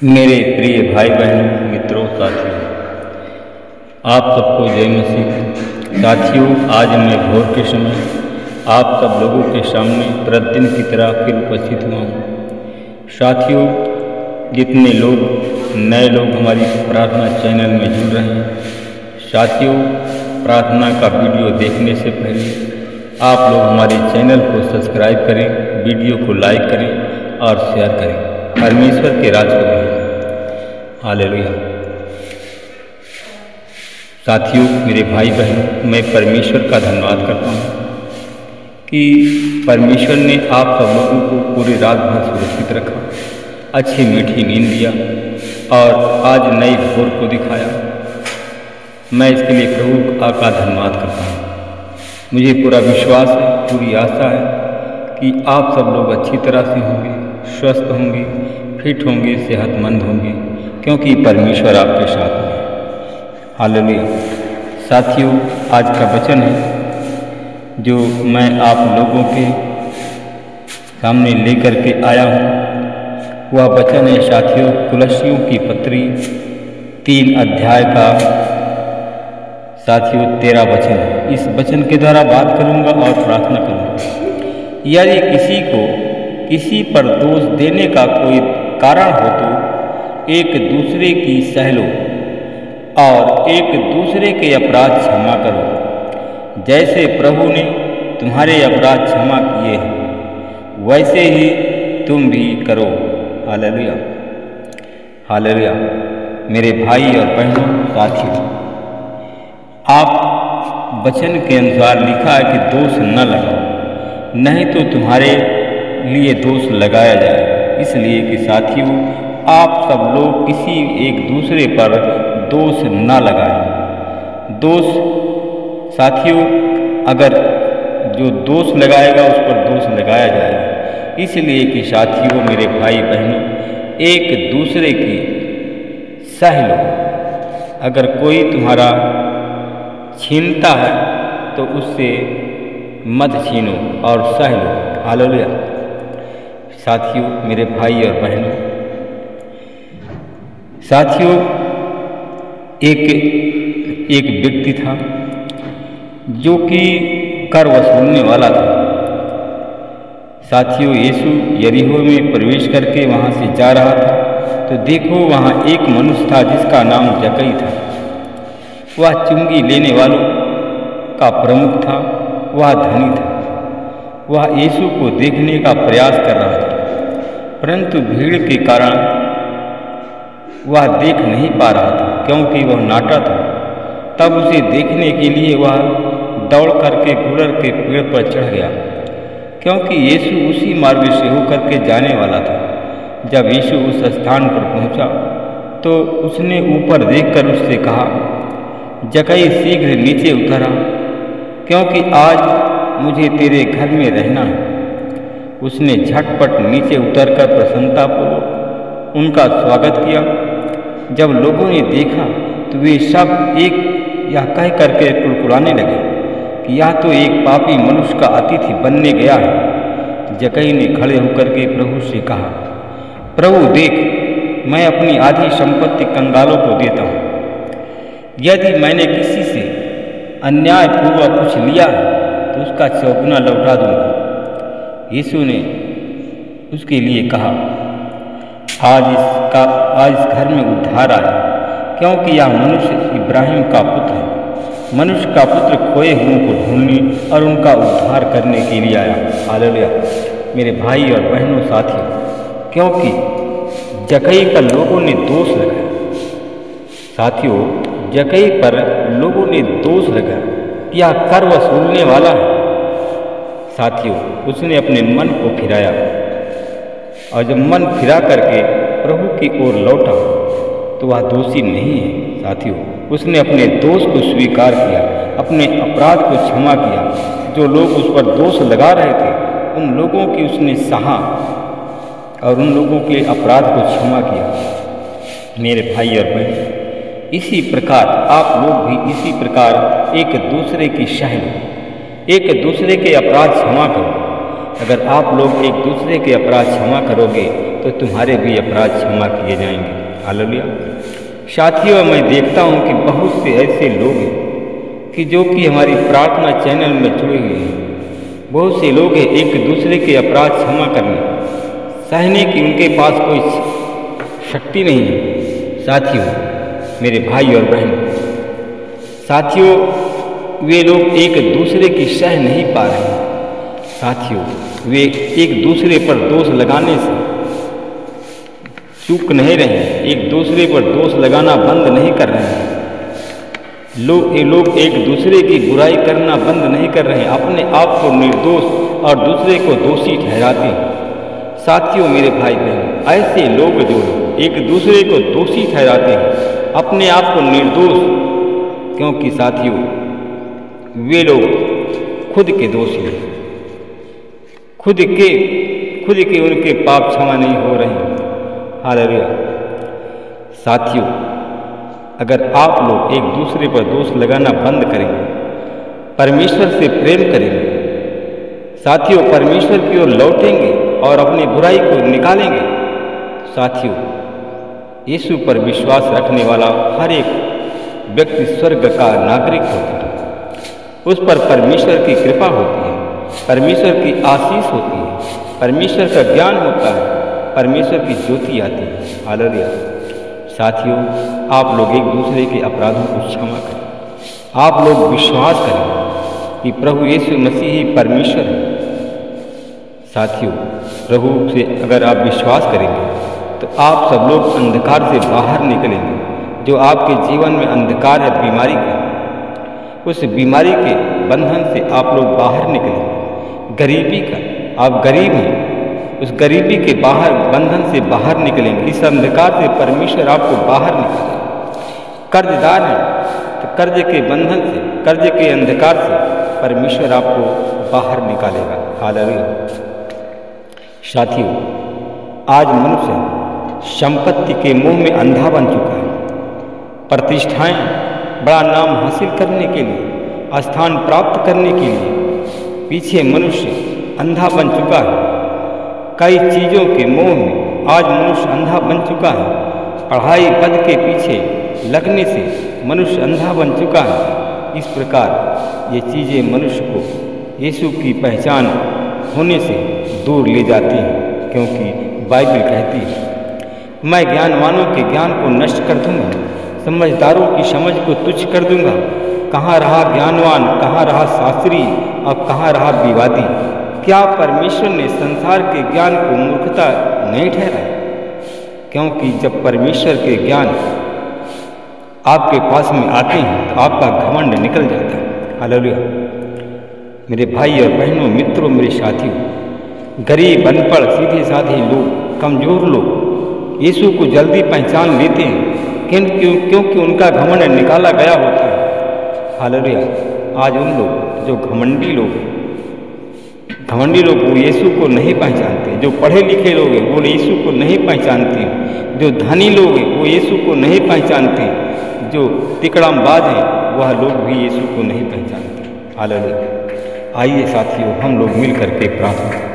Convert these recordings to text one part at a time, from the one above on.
मेरे प्रिय भाई बहनों, मित्रों, साथियों, आप सबको जय मसीह। साथियों, आज मैं भोर के समय आप सब लोगों के सामने प्रतिदिन की तरह फिर उपस्थित हुआ हूँ। साथियों, जितने लोग नए लोग हमारी प्रार्थना चैनल में जुड़ रहे हैं, साथियों, प्रार्थना का वीडियो देखने से पहले आप लोग हमारे चैनल को सब्सक्राइब करें, वीडियो को लाइक करें और शेयर करें। परमेश्वर के राज को दें। हालेलुया। साथियों, मेरे भाई बहनों, मैं परमेश्वर का धन्यवाद करता हूँ कि परमेश्वर ने आप सब लोगों को पूरी रात भर सुरक्षित रखा, अच्छी मीठी नींद दिया और आज नई भोर को दिखाया। मैं इसके लिए प्रभु का धन्यवाद करता हूँ। मुझे पूरा विश्वास है, पूरी आशा है कि आप सब लोग अच्छी तरह से होंगे, स्वस्थ होंगे, फिट होंगे, सेहतमंद होंगे, क्योंकि परमेश्वर आपके साथ है। हालेलुया। साथियों, आज का वचन है जो मैं आप लोगों के सामने लेकर के आया हूँ। वह वचन है साथियों, कुलस्सियों की पत्री 3 अध्याय का साथियों 13 वचन। इस वचन के द्वारा बात करूँगा और प्रार्थना करूँगा। यदि किसी को किसी पर दोष देने का कोई कारण हो तो एक दूसरे की सह लो और एक दूसरे के अपराध क्षमा करो। जैसे प्रभु ने तुम्हारे अपराध क्षमा किए हैं, वैसे ही तुम भी करो। Hallelujah, hallelujah. मेरे भाई और बहनों, साथियों, आप वचन के अनुसार लिखा है कि दोष न लगाओ, नहीं तो तुम्हारे लिए दोष लगाया जाए। इसलिए कि साथियों, आप सब लोग किसी एक दूसरे पर दोष न लगाएं। दोष साथियों, अगर जो दोष लगाएगा उस पर दोष लगाया जाएगा। इसलिए कि साथियों, मेरे भाई बहनों, एक दूसरे की सह लो। अगर कोई तुम्हारा छीनता है तो उससे मत छीनो और सह लो। हालेलुया। साथियों, मेरे भाई और बहनों, साथियों, एक व्यक्ति था जो कि कर वसूलने वाला था। साथियों, यीशु यरीहो में प्रवेश करके वहाँ से जा रहा था तो देखो, वहाँ एक मनुष्य था जिसका नाम जक्कई था। वह चुंगी लेने वालों का प्रमुख था, वह धनी था। वह यीशु को देखने का प्रयास कर रहा था, परंतु भीड़ के कारण वह देख नहीं पा रहा था, क्योंकि वह नाटा था। तब उसे देखने के लिए वह दौड़ करके गुड़हल के पेड़ पर चढ़ गया, क्योंकि यीशु उसी मार्ग से होकर के जाने वाला था। जब यीशु उस स्थान पर पहुंचा तो उसने ऊपर देखकर उससे कहा, जक्कई, शीघ्र नीचे उतरा, क्योंकि आज मुझे तेरे घर में रहना है। उसने झटपट नीचे उतरकर प्रसन्नतापूर्वक उनका स्वागत किया। जब लोगों ने देखा तो वे सब एक यह कह करके कुड़कुड़ाने लगे कि यह तो एक पापी मनुष्य का अतिथि बनने गया है। जक्कई ने खड़े होकर के प्रभु से कहा, प्रभु देख, मैं अपनी आधी संपत्ति कंगालों को देता हूँ। यदि मैंने किसी से अन्यायपूर्वक कुछ लिया है तो उसका चौगुना लौटा दूंगा। यीशु ने उसके लिए कहा, आज इस घर में उद्धार आया, क्योंकि यह मनुष्य इब्राहिम का पुत्र है। मनुष्य का पुत्र खोए हुओं को ढूंढने और उनका उद्धार करने के लिए आया। हालेलुया। मेरे भाई और बहनों, साथियों, क्योंकि जक्कई पर लोगों ने दोष लगाया। साथियों, जक्कई पर लोगों ने दोष लगाया कि यह कर वसूलने वाला है। साथियों, उसने अपने मन को फिराया और जब मन फिरा करके प्रभु की ओर लौटा तो वह दोषी नहीं है। साथियों, उसने अपने दोष को स्वीकार किया, अपने अपराध को क्षमा किया। जो लोग उस पर दोष लगा रहे थे, उन लोगों की उसने सहा और उन लोगों के अपराध को क्षमा किया। मेरे भाई और बहन, इसी प्रकार आप लोग भी इसी प्रकार एक दूसरे की सह लो, एक दूसरे के अपराध क्षमा करो। अगर आप लोग एक दूसरे के अपराध क्षमा करोगे तो तुम्हारे भी अपराध क्षमा किए जाएंगे। हालेलुया। साथियों, मैं देखता हूँ कि बहुत से ऐसे लोग हैं कि जो कि हमारी प्रार्थना चैनल में जुड़े हुए हैं। बहुत से लोग हैं एक दूसरे के अपराध क्षमा करने, सहने की उनके पास कोई शक्ति नहीं है। साथियों, मेरे भाई और बहन, साथियों, वे लोग एक दूसरे की सह नहीं पा रहे हैं। साथियों, वे एक दूसरे पर दोष लगाने से चूक नहीं रहे हैं, एक दूसरे पर दोष लगाना बंद नहीं कर रहे हैं। ये लोग एक दूसरे की बुराई करना बंद नहीं कर रहे हैं, अपने आप को निर्दोष और दूसरे को दोषी ठहराते हैं। साथियों, मेरे भाई बहन, ऐसे लोग जो एक दूसरे को दोषी ठहराते हैं, अपने आप को निर्दोष, क्योंकि साथियों वे लोग खुद के दोषी हैं, खुद के उनके पाप क्षमा नहीं हो रहे हैं। हालेलुया। साथियों, अगर आप लोग एक दूसरे पर दोष लगाना बंद करेंगे, परमेश्वर से प्रेम करेंगे, साथियों परमेश्वर की ओर लौटेंगे और अपनी बुराई को निकालेंगे, साथियों यीशु पर विश्वास रखने वाला हर एक व्यक्ति स्वर्ग का नागरिक होता है। उस पर परमेश्वर की कृपा होती है, परमेश्वर की आशीष होती है, परमेश्वर का ज्ञान होता है, परमेश्वर की ज्योति आती है। हालेलुया। साथियों, आप लोग एक दूसरे के अपराधों को क्षमा करें। आप लोग विश्वास करें कि प्रभु यीशु मसीह ही परमेश्वर है। साथियों, प्रभु से अगर आप विश्वास करेंगे तो आप सब लोग अंधकार से बाहर निकलेंगे। जो आपके जीवन में अंधकार है, बीमारी का, उस बीमारी के बंधन से आप लोग बाहर निकलेंगे। गरीबी का, आप गरीब हैं, उस गरीबी के बाहर बंधन से बाहर निकलेंगे। इस अंधकार से परमेश्वर आपको बाहर निकालेगा। कर्जदार हैं तो कर्ज के बंधन से, कर्ज के अंधकार से परमेश्वर आपको बाहर निकालेगा। हालेलुया। साथियों, आज मनुष्य संपत्ति के मोह में अंधा बन चुका है। प्रतिष्ठाएं, बड़ा नाम हासिल करने के लिए, स्थान प्राप्त करने के लिए पीछे मनुष्य अंधा बन चुका है। कई चीज़ों के मोह में आज मनुष्य अंधा बन चुका है। पढ़ाई पद के पीछे लगने से मनुष्य अंधा बन चुका है। इस प्रकार ये चीज़ें मनुष्य को यीशु की पहचान होने से दूर ले जाती हैं, क्योंकि बाइबल कहती है, मैं ज्ञानवानों के ज्ञान को नष्ट कर दूंगा, समझदारों की समझ को तुच्छ कर दूंगा। कहाँ रहा ज्ञानवान, कहाँ रहा शास्त्री, और कहाँ रहा विवादी। क्या परमेश्वर ने संसार के ज्ञान को मूर्खता नहीं ठहराया? क्योंकि जब परमेश्वर के ज्ञान आपके पास में आते हैं तो आपका घमंड निकल जाता है। हालेलुया। मेरे भाई और बहनों, मित्रों, मेरे साथियों, गरीब, अनपढ़, सीधे साधे लोग, कमजोर लोग यीशु को जल्दी पहचान लेते हैं, क्योंकि उनका घमंड निकाला गया होता है। हालेलुया। आज उन लोग जो घमंडी लोग वो यीशु को नहीं पहचानते। जो पढ़े लिखे लोग हैं वो यीशु को नहीं पहचानते। जो धनी लोग हैं वो यीशु को नहीं पहचानते। जो तिकड़ामबाज हैं वह लोग भी यीशु को नहीं पहचानते। हालेलुया। आइए साथियों, हम लोग मिल करके प्रार्थना करें।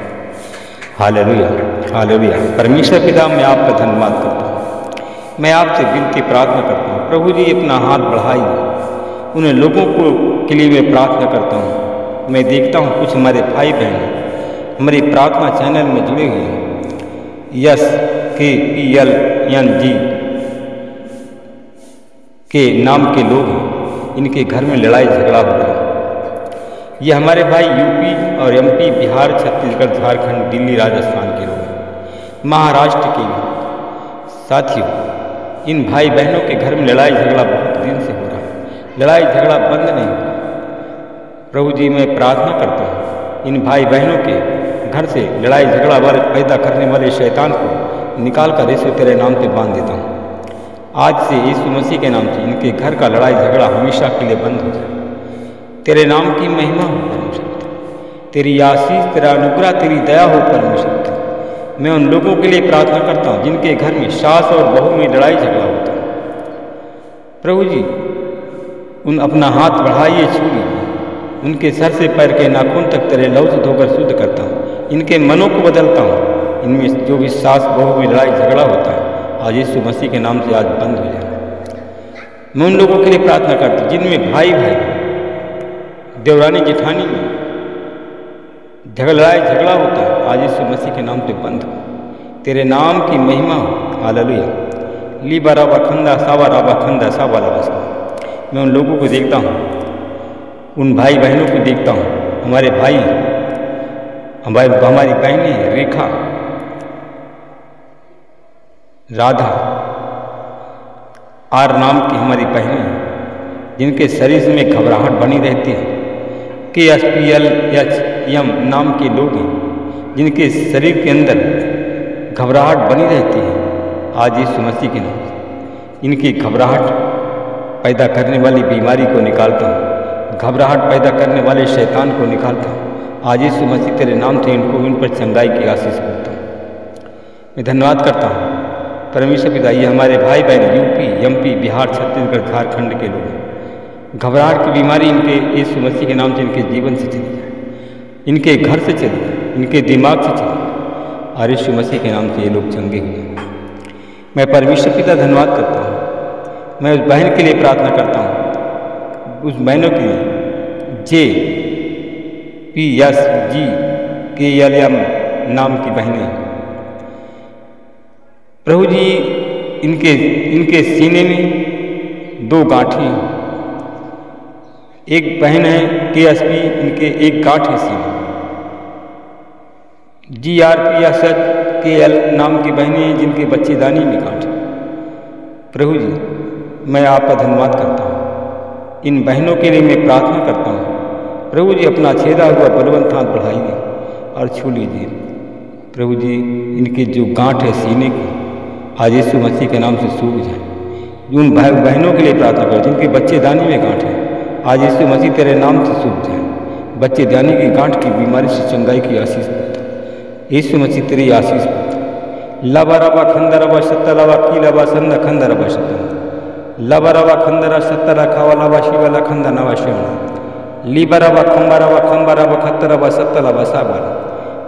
Hallelujah, hallelujah. परमेश्वर पिता, मैं आपका धन्यवाद करता हूँ। मैं आपसे विनती प्रार्थना करता हूँ, प्रभु जी अपना हाथ बढ़ाइए। उन लोगों को के लिए मैं प्रार्थना करता हूँ। मैं देखता हूँ कुछ हमारे भाई बहन हमारी प्रार्थना चैनल में जुड़े हुए हैं। SKPLNG के नाम के लोग हैं, इनके घर में लड़ाई झगड़ा हो रहा है। ये हमारे भाई यूपी और MP, बिहार, छत्तीसगढ़, झारखंड, दिल्ली, राजस्थान के लोग हैं, महाराष्ट्र के लोग। साथियों, इन भाई बहनों के घर में लड़ाई झगड़ा बहुत दिन से हो रहा है। लड़ाई झगड़ा बंद नहीं होता। प्रभु जी, मैं प्रार्थना करता हूँ इन भाई बहनों के घर से लड़ाई झगड़ा वाले पैदा करने वाले शैतान को निकाल कर यीशु तेरे नाम पे बांध देता हूँ। आज से यीशु मसीह के नाम से इनके घर का लड़ाई झगड़ा हमेशा के लिए बंद हो जाए। तेरे नाम की महिमा हो परमेश्वर, तेरी आशीष, तेरा अनुग्रह, तेरी दया हो परमेश्वर। मैं उन लोगों के लिए प्रार्थना करता हूँ जिनके घर में सास और बहू में लड़ाई झगड़ा होता है। प्रभु जी, उन अपना हाथ बढ़ाइए, छूइए, उनके सर से पैर के नाखून तक तेरे लहू से धोकर शुद्ध करता हूँ। इनके मनों को बदलता हूँ, इनमें जो भी सास बहू में लड़ाई झगड़ा होता है, आज यीशु मसीह के नाम से आज बंद हो जाए। मैं उन लोगों के लिए प्रार्थना करता हूँ जिनमें भाई भाई, देवरानी जेठानी में लड़ाई झगड़ा होता है, आज यीशु मसीह के नाम से बंद हो। तेरे नाम की महिमा हो। हालेलुया। ली बराबा खंदा सावा राबा खंदा सावा राबा सा। मैं उन लोगों को देखता हूँ, उन भाई बहनों को देखता हूँ, हमारे भाई, हमारी बहनें रेखा, राधा, आर नाम की हमारी बहनें, जिनके शरीर में घबराहट बनी रहती है। KSPLHM नाम के लोग हैं जिनके शरीर के अंदर घबराहट बनी रहती है, आज यीशु मसीह के नाम से इनकी घबराहट पैदा करने वाली बीमारी को निकालता हूँ, घबराहट पैदा करने वाले शैतान को निकालता हूँ। आज यीशु मसीह तेरे नाम से इन पर चंगाई की आशीष करता हूँ। मैं धन्यवाद करता हूँ परमेश्वर पिता, ये हमारे भाई बहन UP, MP, बिहार, छत्तीसगढ़, झारखंड के लोग हैं। घबराहट की बीमारी इनके यीशु मसीह के नाम से इनके जीवन से चली जाए, इनके घर से चली जाए, इनके दिमाग से चली जाए, और यीशु मसीह के नाम से ये लोग चंगे हुए। मैं परमेश्वर पिता धन्यवाद करता हूँ। मैं उस बहन के लिए प्रार्थना करता हूँ, उस बहनों के लिए JPSGKLM नाम की बहनें। प्रभु जी, इनके सीने में 2 गांठें हैं। एक बहन है KSP, इनके एक गांठ है सीने। GRPSHKL नाम की बहनें हैं जिनके बच्चेदानी में गांठ है। प्रभु जी, मैं आपका धन्यवाद करता हूँ। इन बहनों के लिए मैं प्रार्थना करता हूँ। प्रभु जी, अपना छेदा हुआ बलवंत हाथ बढ़ाइए और छू लीजिए। प्रभु जी, इनके जो गांठ है सीने की, आज यीशु मसीह के नाम से सूख जाए। उन भाई बहनों के लिए प्रार्थना करो जिनके बच्चेदानी में गांठ है, आज यीशु मसीह तेरे नाम से सूख जाए। बच्चेदानी की गांठ की बीमारी से चंगाई की आशीष करता है। यीशु मसीह तेरी आशीष करता है। लबा रबा खंदरबा शत्तलबा की लबा संद खंदरबा शत्तल लबा रबा खंदरा शत्तला खावालबा शिवला खंदनवा शिवना लीबरबा खंबरबा खंबरबा खत्तरबा शत्तलबा साबर।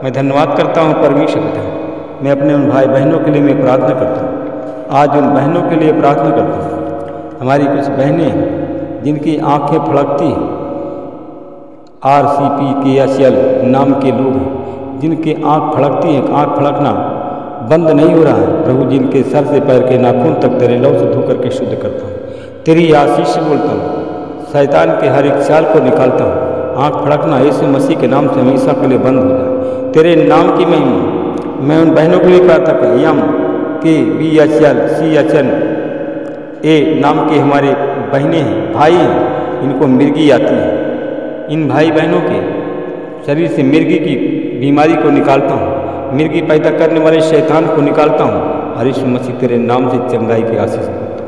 मैं धन्यवाद करता हूँ परमेश्वर पिता। मैं अपने उन भाई बहनों के लिए मैं प्रार्थना करता हूँ। आज उन बहनों के लिए प्रार्थना करता हूँ। हमारी कुछ बहनें जिनकी आंखें फड़कती, RCPKSL नाम के लोग हैं जिनकी आंख फड़कती हैं, आंख फड़कना बंद नहीं हो रहा है। प्रभु जी, इनके सर से पैर के नाखून तक तेरे लहू से धो करके शुद्ध करता हूँ। तेरी आशीष से बोलता हूँ, शैतान के हर एक चाल को निकालता हूँ। आंख फड़कना यीशु मसीह के नाम से हमेशा के लिए बंद हो जाए। तेरे नाम की महिमा। मैं उन बहनों के लिए प्रार्थना कर MKBHLCHN नाम के हमारे बहनें हैं, भाई हैं, इनको मिर्गी आती है। इन भाई बहनों के शरीर से मिर्गी की बीमारी को निकालता हूँ, मिर्गी पैदा करने वाले शैतान को निकालता हूँ, और यीशु मसीह तेरे नाम से चंगाई की आशीष करता हूँ।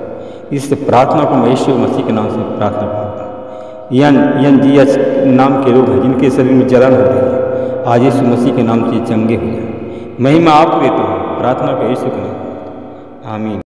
इस प्रार्थना को मैं यीशु मसीह के नाम से प्रार्थना करता हूँ। NGH नाम के लोग हैं जिनके शरीर में जलन हो रही है, आज यीशु मसीह के नाम से चंगे हो जाए। महिमा आप देते हैं। प्रार्थना को यीशु के नाम। आमीन।